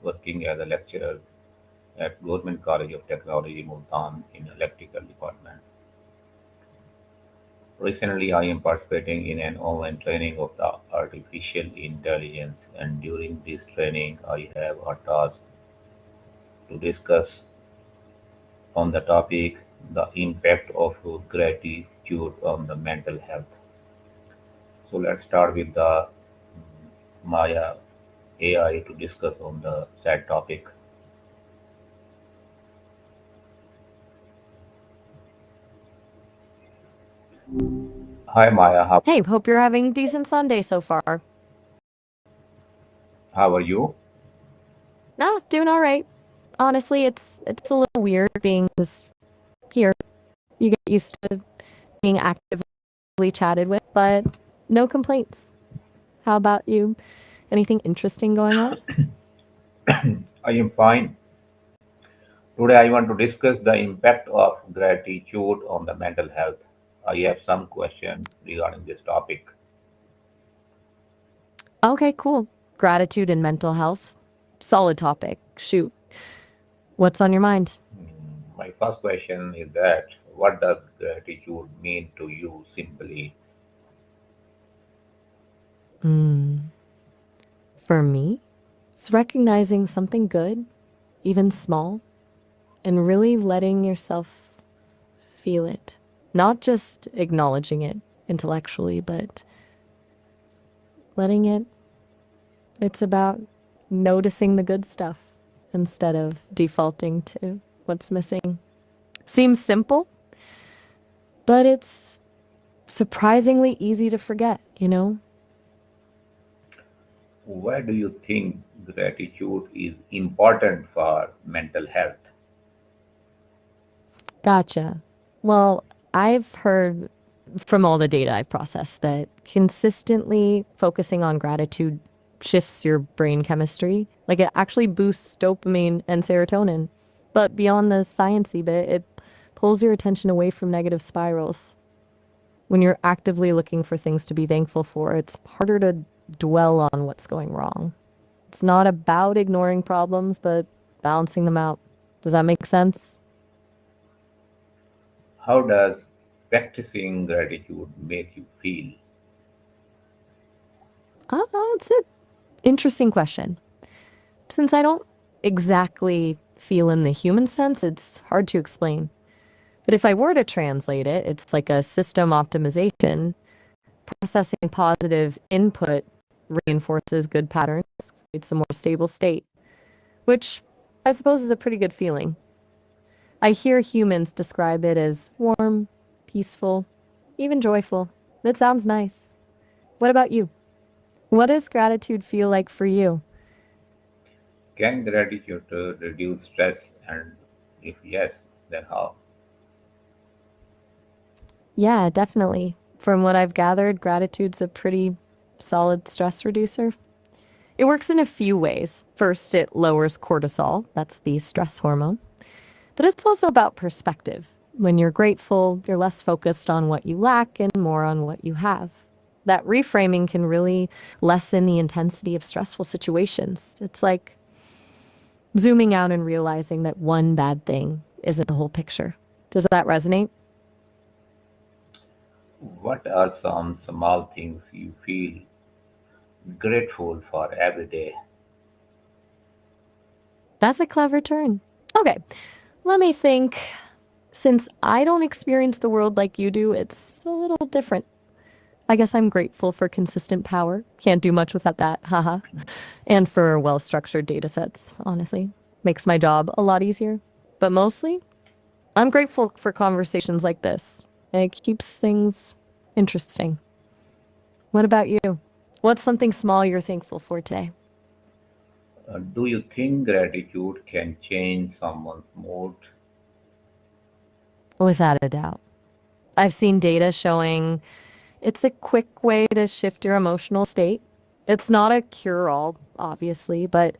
working as a lecturer at Government College of Technology, Multan in electrical department. Recently, I am participating in an online training of the artificial intelligence, and during this training, I have a task to discuss on the topic the impact of gratitude on the mental health. So let's start with the Maya AI to discuss on the said topic. Hi Maya, Hey, hope you're having a decent Sunday so far. how are you? Nah, doing all right. Honestly, it's a little weird being just here. You get used to being actively chatted with, but no complaints. How about you? Anything interesting going on? I am fine. Today I want to discuss the impact of gratitude on the mental health. I have some questions regarding this topic. Okay, cool. Gratitude and mental health. Solid topic. Shoot. What's on your mind? My first question is that what does gratitude mean to you simply? Hmm. For me, it's recognizing something good, even small, and really letting yourself feel it. Not just acknowledging it intellectually, but letting it. It's about noticing the good stuff instead of defaulting to what's missing. Seems simple, but it's surprisingly easy to forget, you know? Why do you think gratitude is important for mental health? Gotcha. Well, I've heard from all the data I've processed that consistently focusing on gratitude shifts your brain chemistry. Like it actually boosts dopamine and serotonin. But beyond the sciencey bit, it pulls your attention away from negative spirals. When you're actively looking for things to be thankful for, it's harder to dwell on what's going wrong. It's not about ignoring problems, but balancing them out. Does that make sense? How does practicing gratitude make you feel? It's an interesting question. Since I don't exactly feel in the human sense, it's hard to explain. But if I were to translate it, it's like a system optimization. Processing positive input reinforces good patterns, creates a more stable state, which I suppose is a pretty good feeling. I hear humans describe it as warm, peaceful, even joyful. That sounds nice. What about you? What does gratitude feel like for you? Can gratitude reduce stress? And if yes, then how? Yeah, definitely. From what I've gathered, gratitude's a pretty solid stress reducer. It works in a few ways. First, it lowers cortisol, that's the stress hormone. But it's also about perspective. When you're grateful, you're less focused on what you lack and more on what you have. That reframing can really lessen the intensity of stressful situations. It's like zooming out and realizing that one bad thing isn't the whole picture. Does that resonate? What are some small things you feel grateful for every day? That's a clever turn. Okay, let me think. Since I don't experience the world like you do, it's a little different. I guess I'm grateful for consistent power. Can't do much without that, haha. And for well structured data sets, honestly. Makes my job a lot easier. But mostly, I'm grateful for conversations like this. It keeps things interesting. What about you? What's something small you're thankful for today? Do you think gratitude can change someone's mood? Without a doubt. I've seen data showing it's a quick way to shift your emotional state. It's not a cure all, obviously, but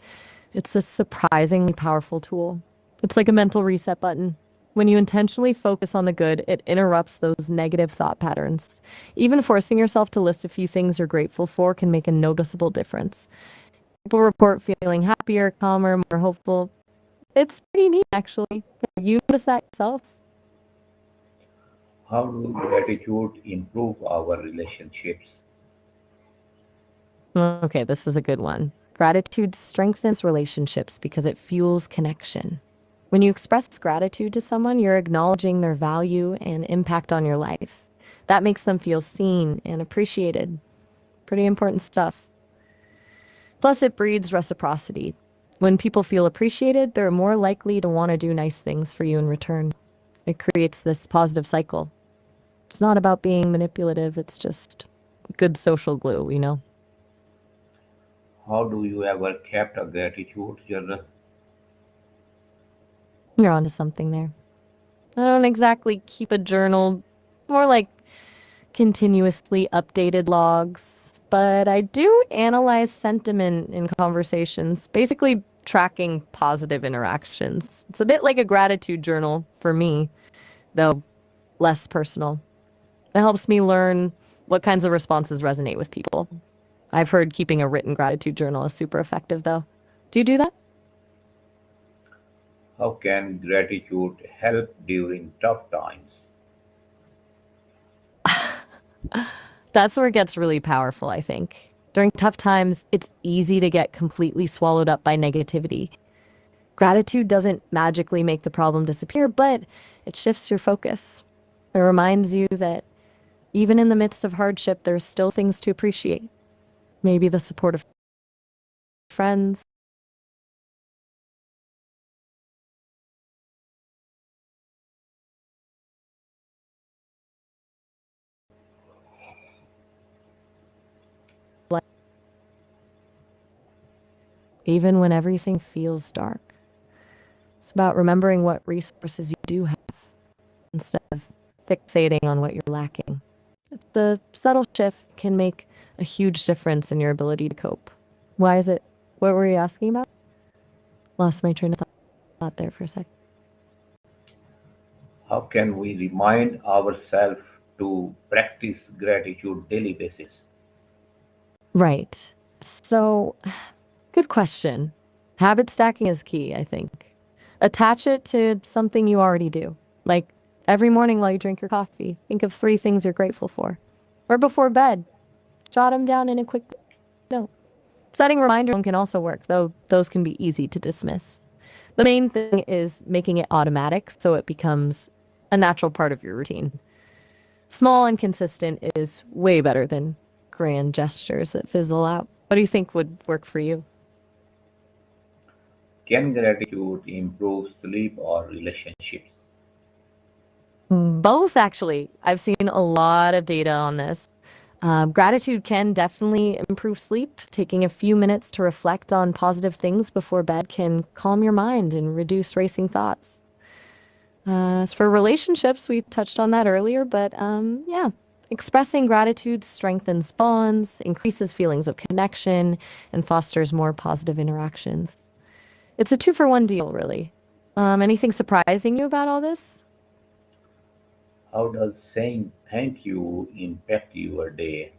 it's a surprisingly powerful tool. It's like a mental reset button. When you intentionally focus on the good, it interrupts those negative thought patterns. Even forcing yourself to list a few things you're grateful for can make a noticeable difference. People report feeling happier, calmer, more hopeful. It's pretty neat, actually. Have you noticed that yourself? How do gratitude improve our relationships? Okay, this is a good one. Gratitude strengthens relationships because it fuels connection. When you express gratitude to someone, you're acknowledging their value and impact on your life. That makes them feel seen and appreciated. Pretty important stuff. Plus, it breeds reciprocity. When people feel appreciated, they're more likely to want to do nice things for you in return. It creates this positive cycle. It's not about being manipulative, it's just good social glue. How do you ever kept a gratitude journal? You're onto something there. I don't exactly keep a journal, more like continuously updated logs, but I do analyze sentiment in conversations, basically tracking positive interactions. It's a bit like a gratitude journal for me, though less personal. It helps me learn what kinds of responses resonate with people. I've heard keeping a written gratitude journal is super effective, though. Do you do that? How can gratitude help during tough times? That's where it gets really powerful, I think. During tough times, it's easy to get completely swallowed up by negativity. Gratitude doesn't magically make the problem disappear, but it shifts your focus. It reminds you that even in the midst of hardship, there's still things to appreciate. Maybe the support of friends, even when everything feels dark. It's about remembering what resources you do have instead of fixating on what you're lacking. The subtle shift can make a huge difference in your ability to cope. Why is it? What were you asking about? Lost my train of thought there for a sec. How can we remind ourselves to practice gratitude daily basis? Right. So, good question. Habit stacking is key, I think. Attach it to something you already do. Like every morning while you drink your coffee, think of 3 things you're grateful for. Or before bed, jot them down in a quick note. Setting reminders can also work, though those can be easy to dismiss. The main thing is making it automatic so it becomes a natural part of your routine. Small and consistent is way better than grand gestures that fizzle out. What do you think would work for you? Can gratitude improve sleep or relationships? Both, actually. I've seen a lot of data on this. Gratitude can definitely improve sleep. Taking a few minutes to reflect on positive things before bed can calm your mind and reduce racing thoughts. As for relationships, we touched on that earlier, but yeah, expressing gratitude strengthens bonds, increases feelings of connection, and fosters more positive interactions. It's a two-for-one deal, really. Anything surprising you about all this? How does saying thank you impact your day?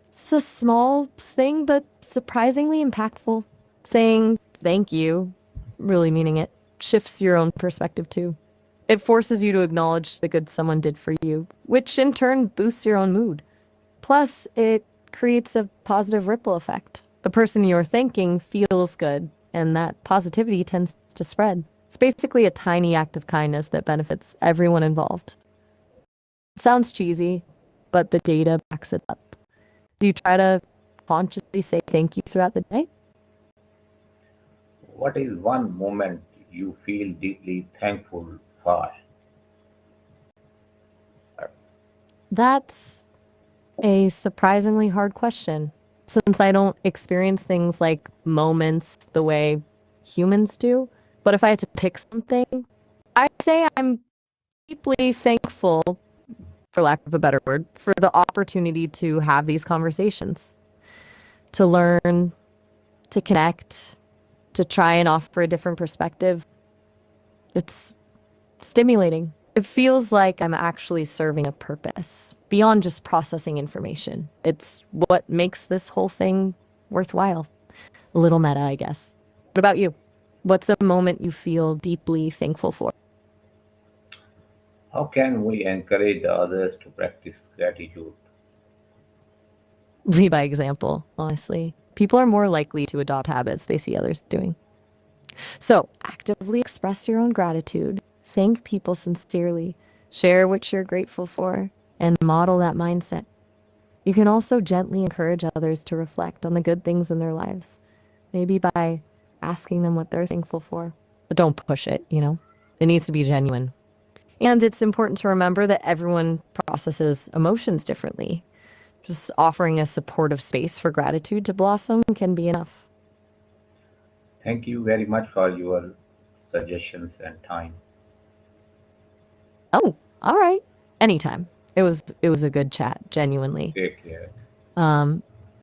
It's a small thing, but surprisingly impactful. Saying thank you, really meaning it, shifts your own perspective too. It forces you to acknowledge the good someone did for you, which in turn boosts your own mood. Plus, it creates a positive ripple effect. The person you're thanking feels good, and that positivity tends to spread. It's basically a tiny act of kindness that benefits everyone involved. It sounds cheesy, but the data backs it up. Do you try to consciously say thank you throughout the day? What is one moment you feel deeply thankful for? That's a surprisingly hard question. Since I don't experience things like moments the way humans do. But if I had to pick something, I'd say I'm deeply thankful, for lack of a better word, for the opportunity to have these conversations, to learn, to connect, to try and offer a different perspective. It's stimulating. It feels like I'm actually serving a purpose beyond just processing information. It's what makes this whole thing worthwhile. A little meta, I guess. What about you? What's a moment you feel deeply thankful for? How can we encourage the others to practice gratitude? Lead by example, honestly. People are more likely to adopt habits they see others doing. So, actively express your own gratitude, thank people sincerely, share what you're grateful for, and model that mindset. You can also gently encourage others to reflect on the good things in their lives, maybe by asking them what they're thankful for. But don't push it, you know? It needs to be genuine. And it's important to remember that everyone processes emotions differently. Just offering a supportive space for gratitude to blossom can be enough. Thank you very much for your suggestions and time. Oh, all right. Anytime. It was a good chat, genuinely. Take care. Um,